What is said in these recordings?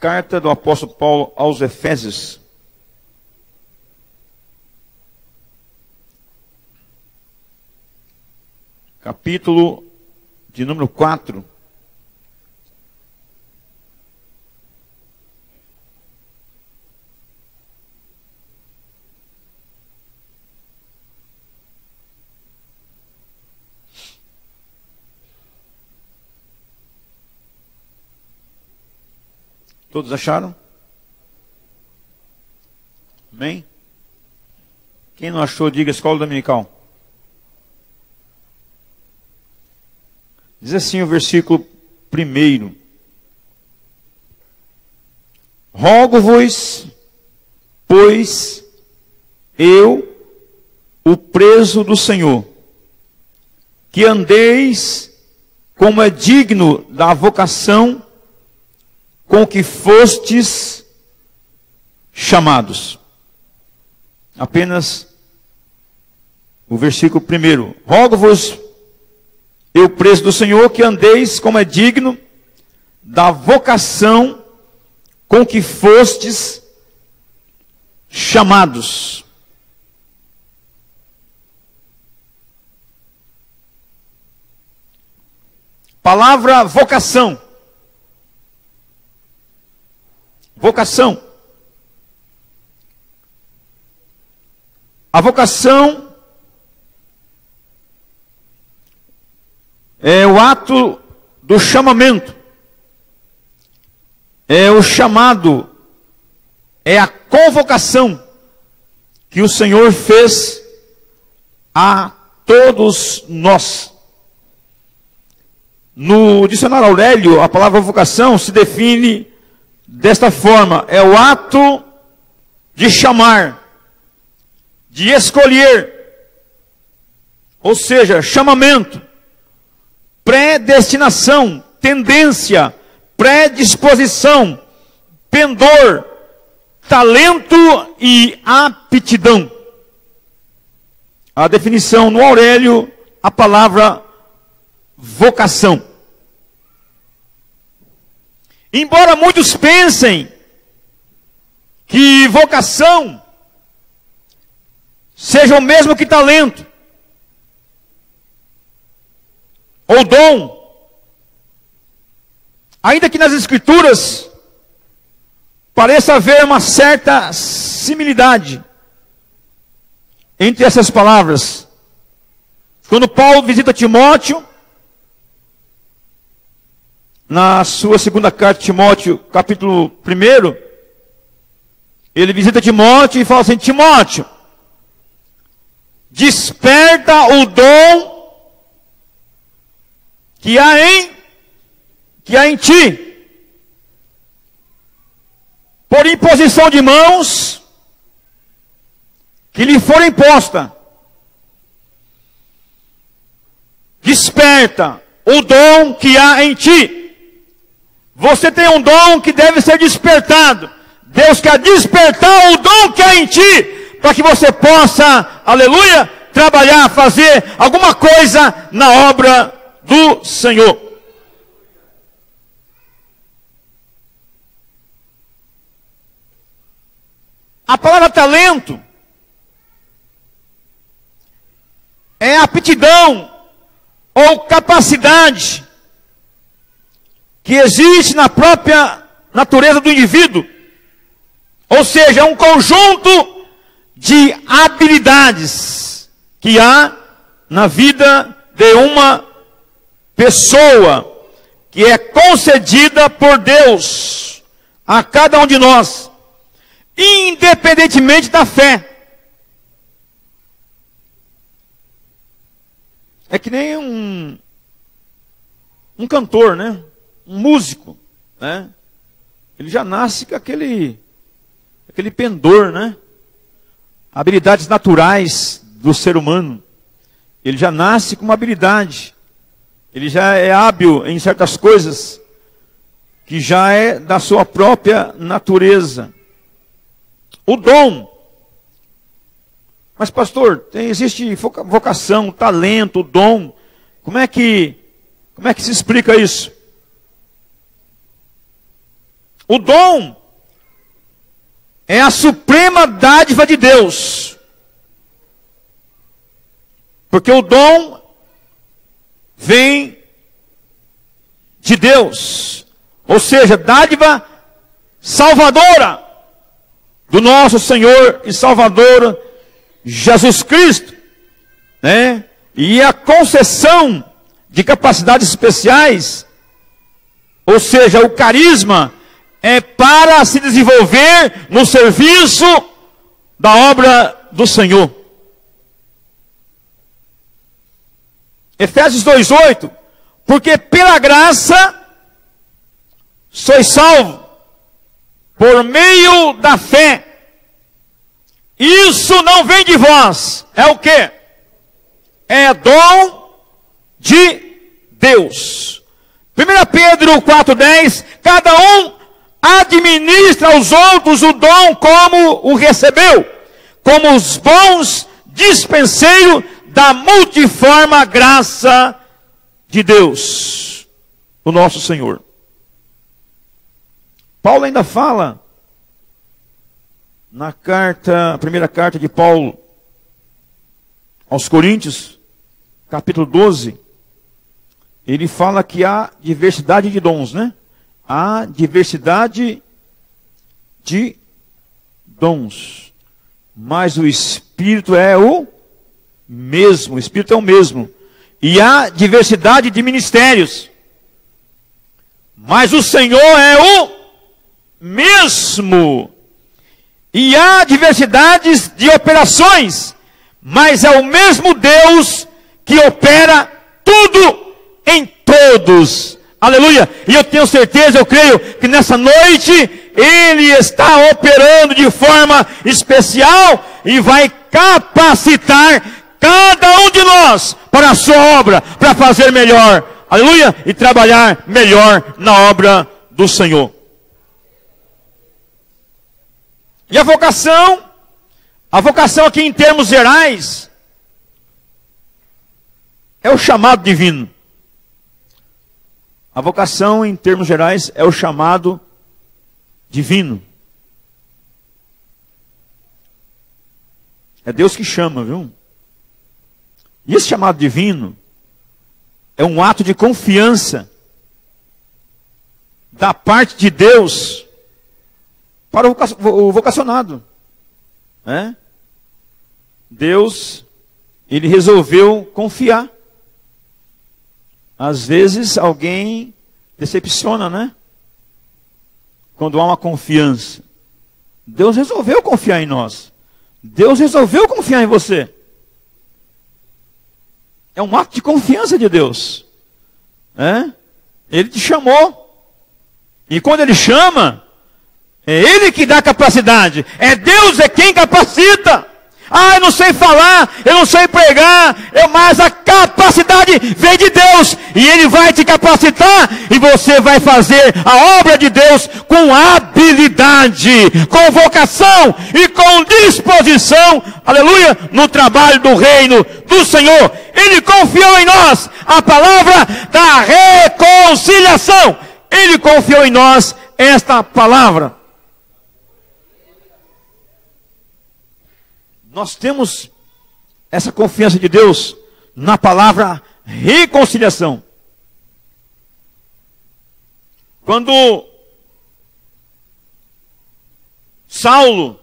Carta do apóstolo Paulo aos Efésios. Capítulo de número 4. Todos acharam? Amém? Quem não achou, diga escola dominical. Diz assim o versículo 1. Rogo-vos, pois, eu, o preso do Senhor, que andeis como é digno da vocação com que fostes chamados. Apenas o versículo 1. Rogo-vos, eu preso do Senhor, que andeis como é digno da vocação com que fostes chamados. Palavra vocação. Vocação. A vocação é o ato do chamamento. É o chamado. É a convocação que o Senhor fez a todos nós. No dicionário Aurélio, a palavra vocação se define desta forma: é o ato de chamar, de escolher, ou seja, chamamento, predestinação, tendência, predisposição, pendor, talento e aptidão. A definição no Aurélio, a palavra vocação. Embora muitos pensem que vocação seja o mesmo que talento ou dom, ainda que nas Escrituras pareça haver uma certa similitude entre essas palavras. Quando Paulo visita Timóteo, na sua segunda carta de Timóteo, capítulo 1, ele visita Timóteo e fala assim: Timóteo, desperta o dom que há em ti, por imposição de mãos que lhe for imposta. Desperta o dom que há em ti. Você tem um dom que deve ser despertado. Deus quer despertar o dom que há em ti, para que você possa, aleluia, trabalhar, fazer alguma coisa na obra do Senhor. A palavra talento é aptidão ou capacidade que existe na própria natureza do indivíduo. Ou seja, é um conjunto de habilidades que há na vida de uma pessoa, que é concedida por Deus a cada um de nós, independentemente da fé. É que nem um cantor, né? Um músico, né? Ele já nasce com aquele pendor, né? Habilidades naturais do ser humano. Ele já nasce com uma habilidade. Ele já é hábil em certas coisas que já é da sua própria natureza. O dom. Mas pastor, existe vocação, talento, dom. Como é que se explica isso? O dom é a suprema dádiva de Deus. Porque o dom vem de Deus. Ou seja, dádiva salvadora do nosso Senhor e Salvador Jesus Cristo, né? E a concessão de capacidades especiais, ou seja, o carisma, é para se desenvolver no serviço da obra do Senhor. Efésios 2:8, porque pela graça sois salvos, por meio da fé. Isso não vem de vós. É o quê? É dom de Deus. 1 Pedro 4:10, cada um administra aos outros o dom como o recebeu, como os bons dispenseiros da multiforme graça de Deus, o nosso Senhor. Paulo ainda fala na primeira carta de Paulo aos Coríntios, capítulo 12, ele fala que há diversidade de dons, né? Há diversidade de dons, mas o Espírito é o mesmo, o Espírito é o mesmo. E há diversidade de ministérios, mas o Senhor é o mesmo. E há diversidades de operações, mas é o mesmo Deus que opera tudo em todos. Aleluia! E eu tenho certeza, eu creio que nessa noite Ele está operando de forma especial e vai capacitar cada um de nós para a sua obra, para fazer melhor. Aleluia! E trabalhar melhor na obra do Senhor. E a vocação aqui em termos gerais, é o chamado divino. A vocação em termos gerais é o chamado divino. É Deus que chama, viu? E esse chamado divino é um ato de confiança da parte de Deus para o vocacionado, né? Deus, Ele resolveu confiar. Às vezes alguém decepciona, né? Quando há uma confiança. Deus resolveu confiar em nós. Deus resolveu confiar em você. É um ato de confiança de Deus, né? Ele te chamou. E quando Ele chama, é Ele que dá capacidade. É Deus é quem capacita. Ah, eu não sei falar, eu não sei pregar, mas a capacidade vem de Deus. E Ele vai te capacitar. E você vai fazer a obra de Deus com habilidade, com vocação e com disposição. Aleluia! No trabalho do reino do Senhor. Ele confiou em nós a palavra da reconciliação. Ele confiou em nós esta palavra. Nós temos essa confiança de Deus na palavra reconciliação. Quando Saulo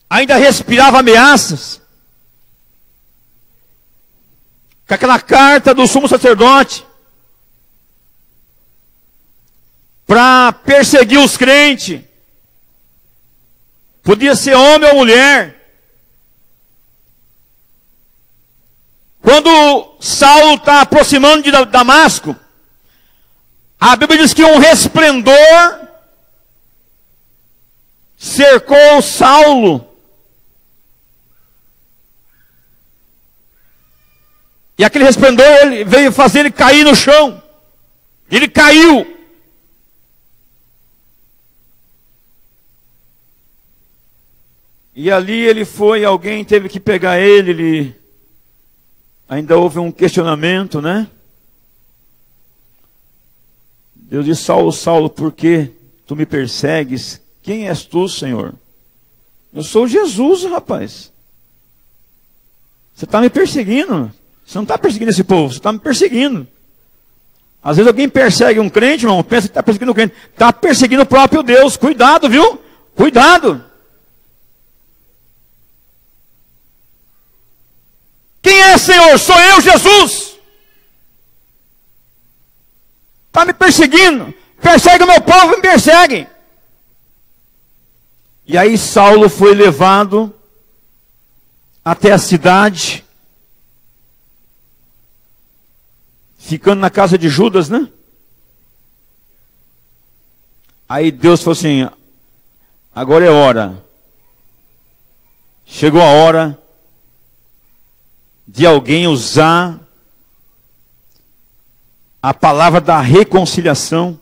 ainda respirava ameaças, com aquela carta do sumo sacerdote para perseguir os crentes, podia ser homem ou mulher. Quando Saulo está aproximando de Damasco, a Bíblia diz que um resplendor cercou Saulo. E aquele resplendor ele veio fazer ele cair no chão. Ele caiu. E ali ele foi, alguém teve que pegar ele, ainda houve um questionamento, né? Deus disse: Saulo, Saulo, por que tu me persegues? Quem és tu, Senhor? Eu sou Jesus, rapaz. Você está me perseguindo. Você não está perseguindo esse povo, você está me perseguindo. Às vezes alguém persegue um crente, irmão, pensa que está perseguindo o crente. Está perseguindo o próprio Deus. Cuidado, viu? Cuidado. Quem é, Senhor? Sou eu, Jesus. Está me perseguindo. Persegue o meu povo, me persegue. E aí Saulo foi levado até a cidade, ficando na casa de Judas, né? Aí Deus falou assim: agora é hora. Chegou a hora de alguém usar a palavra da reconciliação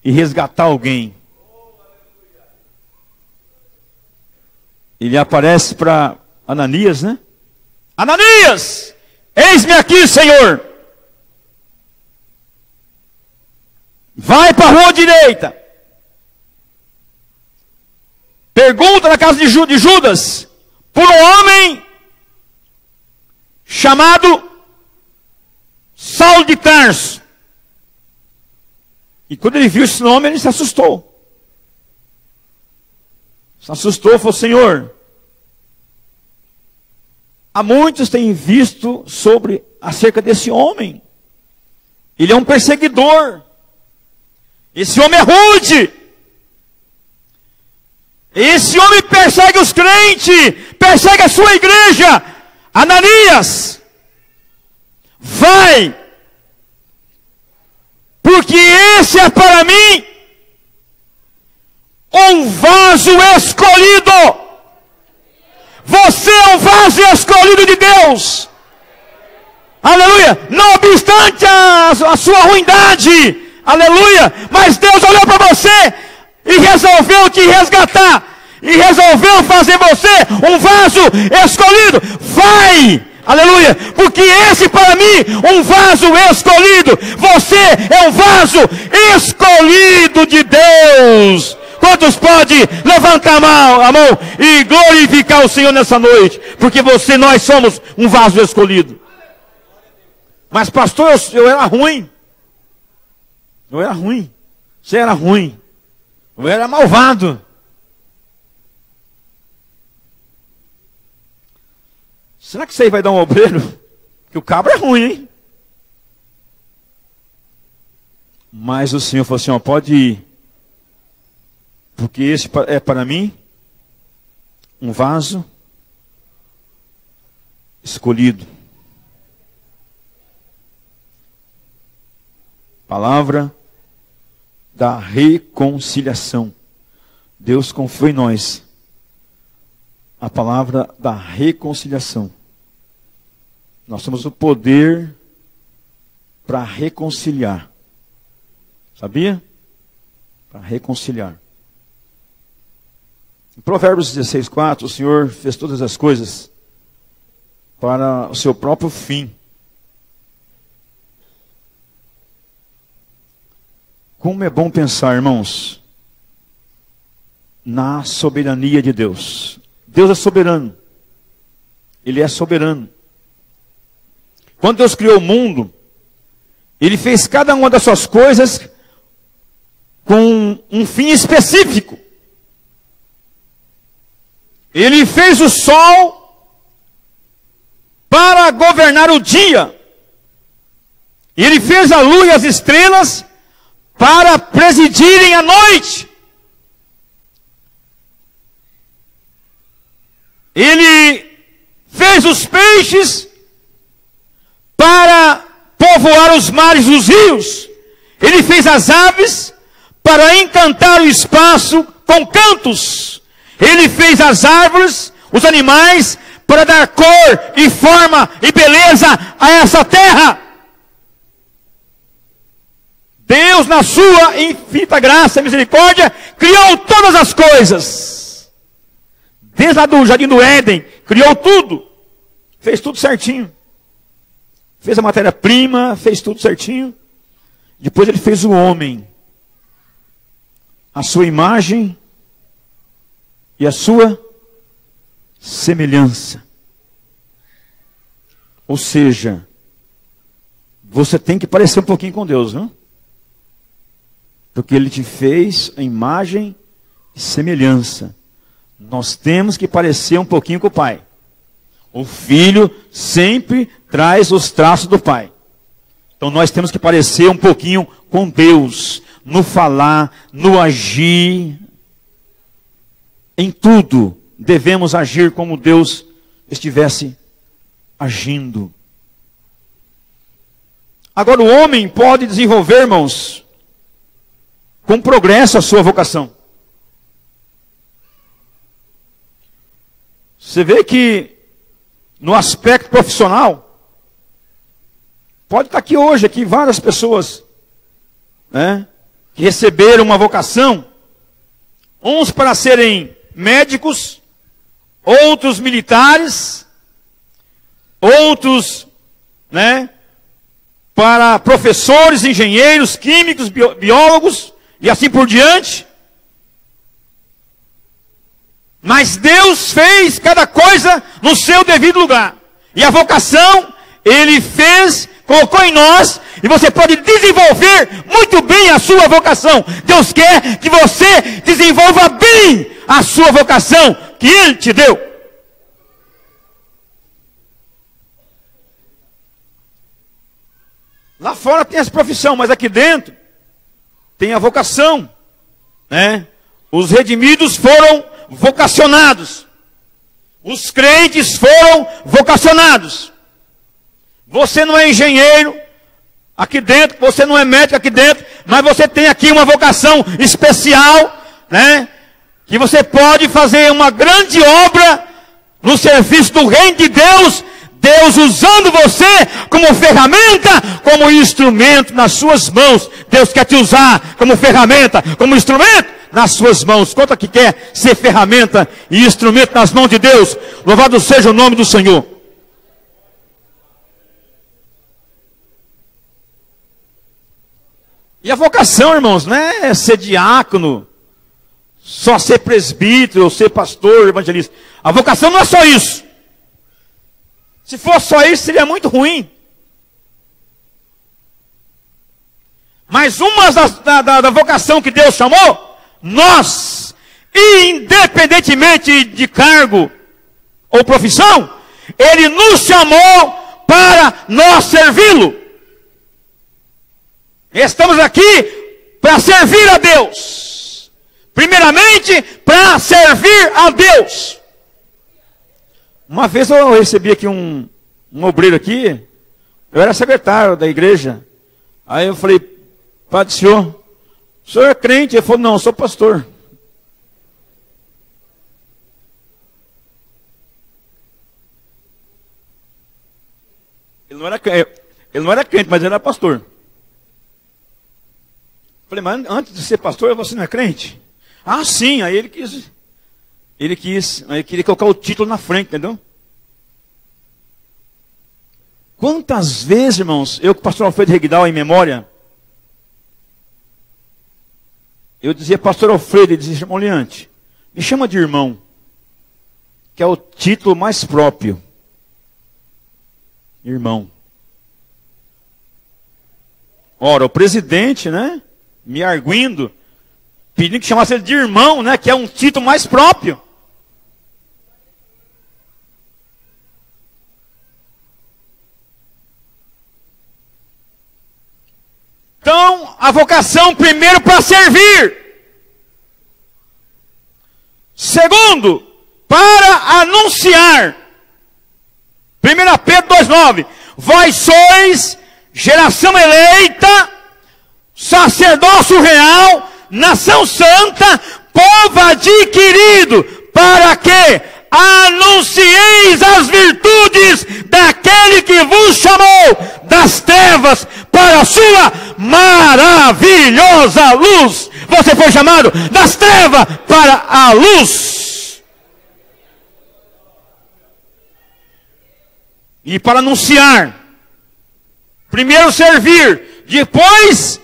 e resgatar alguém. Ele aparece para Ananias, né? Ananias! Eis-me aqui, Senhor. Vai para a rua direita. Pergunta na casa de Judas por um homem chamado Saulo de Tarso. E quando ele viu esse nome, ele se assustou. Se assustou e falou: Senhor, há muitos têm visto acerca desse homem. Ele é um perseguidor. Esse homem é rude. Esse homem persegue os crentes, persegue a sua igreja. Ananias, vai, porque esse é para mim um vaso escolhido. Você é um vaso escolhido de Deus. Aleluia. Não obstante a sua ruindade. Aleluia. Mas Deus olhou para você e resolveu te resgatar. E resolveu fazer você um vaso escolhido. Vai. Aleluia. Porque esse para mim, um vaso escolhido. Você é um vaso escolhido de Deus. Quantos podem levantar a mão e glorificar o Senhor nessa noite? Porque nós somos um vaso escolhido. Mas pastor, eu era ruim. Eu era ruim. Você era ruim. Eu era malvado. Será que você aí vai dar um obreiro? Que o cabra é ruim, hein? Mas o Senhor falou assim: ó, pode ir. Porque esse é para mim um vaso escolhido. Palavra da reconciliação. Deus confiou em nós a palavra da reconciliação. Nós temos o poder para reconciliar. Sabia? Para reconciliar. Em Provérbios 16:4, o Senhor fez todas as coisas para o seu próprio fim. Como é bom pensar, irmãos, na soberania de Deus. Deus é soberano. Ele é soberano. Quando Deus criou o mundo, Ele fez cada uma das suas coisas com um fim específico. Ele fez o sol para governar o dia. Ele fez a lua e as estrelas para presidirem a noite. Ele fez os peixes para povoar os mares e os rios. Ele fez as aves para encantar o espaço com cantos. Ele fez as árvores, os animais, para dar cor e forma e beleza a essa terra. Deus, na sua infinita graça e misericórdia, criou todas as coisas. Desde lá do Jardim do Éden, criou tudo. Fez tudo certinho. Fez a matéria-prima, fez tudo certinho. Depois ele fez o homem, a sua imagem e a sua semelhança. Ou seja, você tem que parecer um pouquinho com Deus, não? Porque ele te fez a imagem e semelhança. Nós temos que parecer um pouquinho com o Pai. O Filho sempre traz os traços do Pai. Então nós temos que parecer um pouquinho com Deus, no falar, no agir. Em tudo devemos agir como Deus estivesse agindo. Agora o homem pode desenvolver, irmãos, com progresso a sua vocação. Você vê que no aspecto profissional, pode estar aqui hoje, aqui várias pessoas, né, que receberam uma vocação, uns para serem médicos, outros militares, outros, né, para professores, engenheiros, químicos, biólogos, e assim por diante. Mas Deus fez cada coisa no seu devido lugar. E a vocação, Ele fez, colocou em nós, e você pode desenvolver muito bem a sua vocação. Deus quer que você desenvolva bem a sua vocação que Ele te deu. Lá fora tem essa profissão, mas aqui dentro tem a vocação, né? Os redimidos foram vocacionados. Os crentes foram vocacionados. Você não é engenheiro aqui dentro, você não é médico aqui dentro, mas você tem aqui uma vocação especial, né? Que você pode fazer uma grande obra no serviço do reino de Deus, Deus usando você como ferramenta, como instrumento nas suas mãos. Deus quer te usar como ferramenta, como instrumento nas suas mãos. Quanto que quer ser ferramenta e instrumento nas mãos de Deus? Louvado seja o nome do Senhor. E a vocação, irmãos, não é ser diácono, só ser presbítero, ou ser pastor, evangelista. A vocação não é só isso. Se fosse só isso, seria muito ruim. Mas uma da vocação que Deus chamou, nós, independentemente de cargo ou profissão, Ele nos chamou para nós servi-lo. Estamos aqui para servir a Deus. Primeiramente, para servir a Deus. Uma vez eu recebi aqui um obreiro aqui, eu era secretário da igreja. Aí eu falei, Padre, o senhor é crente? Ele falou, não, eu sou pastor. Ele não era crente, mas ele era pastor. Eu falei, mas antes de ser pastor, você não é crente? Ah, sim, aí ele queria colocar o título na frente, entendeu? Quantas vezes, irmãos, eu com o pastor Alfredo Reguidal em memória, eu dizia, pastor Alfredo, ele dizia, irmão Leante, me chama de irmão, que é o título mais próprio. Irmão. Ora, o presidente, né, me arguindo, pedindo que chamasse ele de irmão, né, que é um título mais próprio. Então, a vocação primeiro para servir. Segundo, para anunciar. 1 Pedro 2,9. Vós sois geração eleita, sacerdócio real, nação santa, povo adquirido, para que anuncieis as virtudes daquele que vos chamou das trevas para a sua maravilhosa luz. Você foi chamado das trevas para a luz. E para anunciar, primeiro servir, depois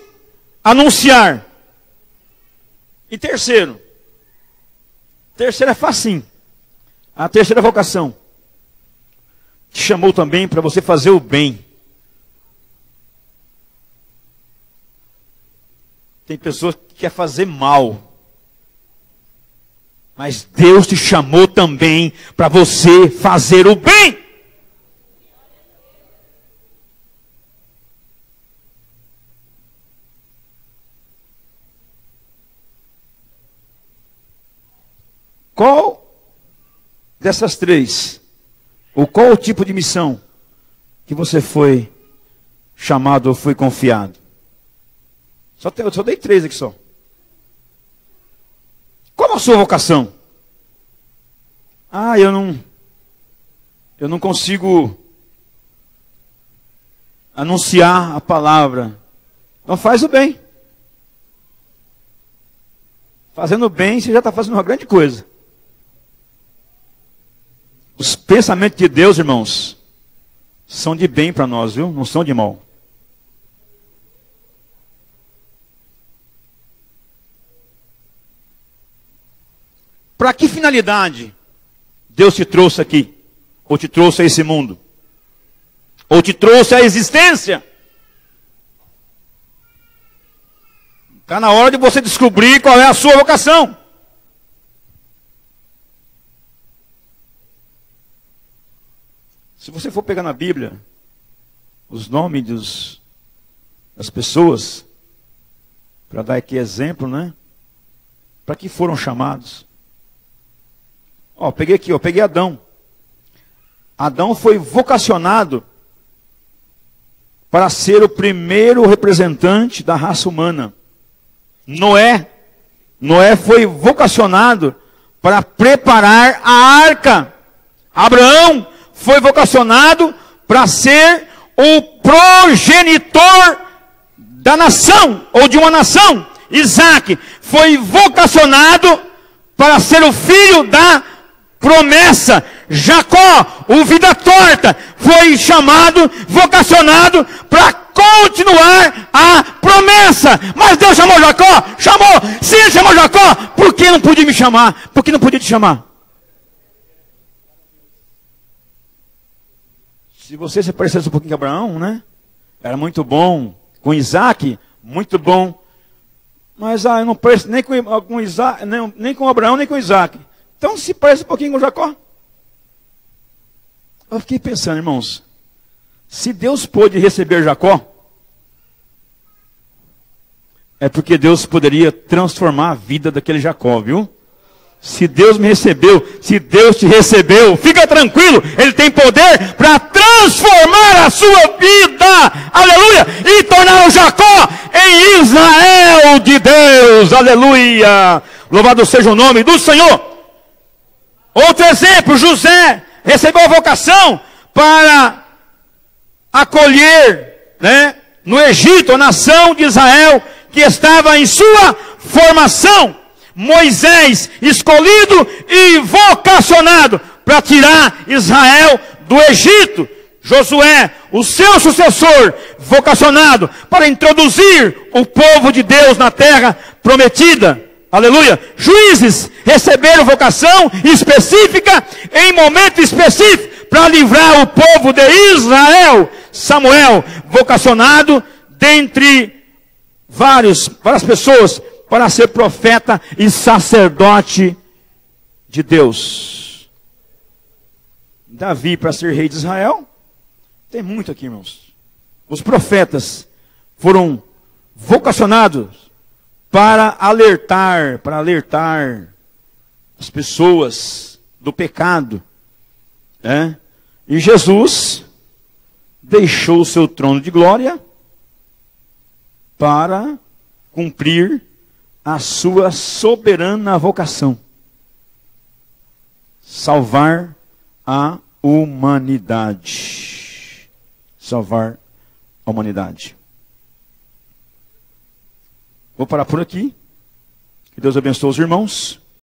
anunciar. E terceiro é facinho. A terceira vocação te chamou também para você fazer o bem. Tem pessoas que querem fazer mal. Mas Deus te chamou também para você fazer o bem. Qual dessas três, ou qual o tipo de missão que você foi chamado ou foi confiado? Eu só dei três aqui só. Qual a sua vocação? Eu não consigo anunciar a palavra. Então faz o bem. Fazendo o bem, você já está fazendo uma grande coisa. Os pensamentos de Deus, irmãos, são de bem para nós, viu? Não são de mal. Para que finalidade Deus te trouxe aqui? Ou te trouxe a esse mundo? Ou te trouxe à existência? Está na hora de você descobrir qual é a sua vocação. Se você for pegar na Bíblia os nomes das pessoas, para dar aqui exemplo, né? Para que foram chamados? Peguei Adão. Adão foi vocacionado para ser o primeiro representante da raça humana. Noé foi vocacionado para preparar a arca. Abraão foi vocacionado para ser o progenitor da nação, ou de uma nação. Isaac foi vocacionado para ser o filho da promessa. Jacó, o vida torta, foi chamado, vocacionado para continuar a promessa. Mas Deus chamou Jacó? Chamou. Se ele chamou Jacó, por que não podia me chamar? Por que não podia te chamar? Se você se parecesse um pouquinho com Abraão, né? Era muito bom. Com Isaac, muito bom. Mas eu não pareço nem com Isaac, nem com Abraão, nem com Isaac. Então se parece um pouquinho com Jacó. Eu fiquei pensando, irmãos, se Deus pôde receber Jacó, é porque Deus poderia transformar a vida daquele Jacó, viu? Se Deus me recebeu, se Deus te recebeu, fica tranquilo, Ele tem poder para transformar a sua vida, aleluia, e tornar o Jacó em Israel de Deus, aleluia, louvado seja o nome do Senhor. Outro exemplo, José recebeu a vocação para acolher, né, no Egito, a nação de Israel, que estava em sua formação. Moisés, escolhido e vocacionado para tirar Israel do Egito. Josué, o seu sucessor, vocacionado para introduzir o povo de Deus na terra prometida. Aleluia. Juízes receberam vocação específica em momento específico para livrar o povo de Israel. Samuel, vocacionado dentre várias pessoas para ser profeta e sacerdote de Deus. Davi para ser rei de Israel. Tem muito aqui, irmãos. Os profetas foram vocacionados para alertar as pessoas do pecado. Né? E Jesus deixou o seu trono de glória para cumprir a sua soberana vocação. Salvar a humanidade. Salvar a humanidade. Vou parar por aqui. Que Deus abençoe os irmãos.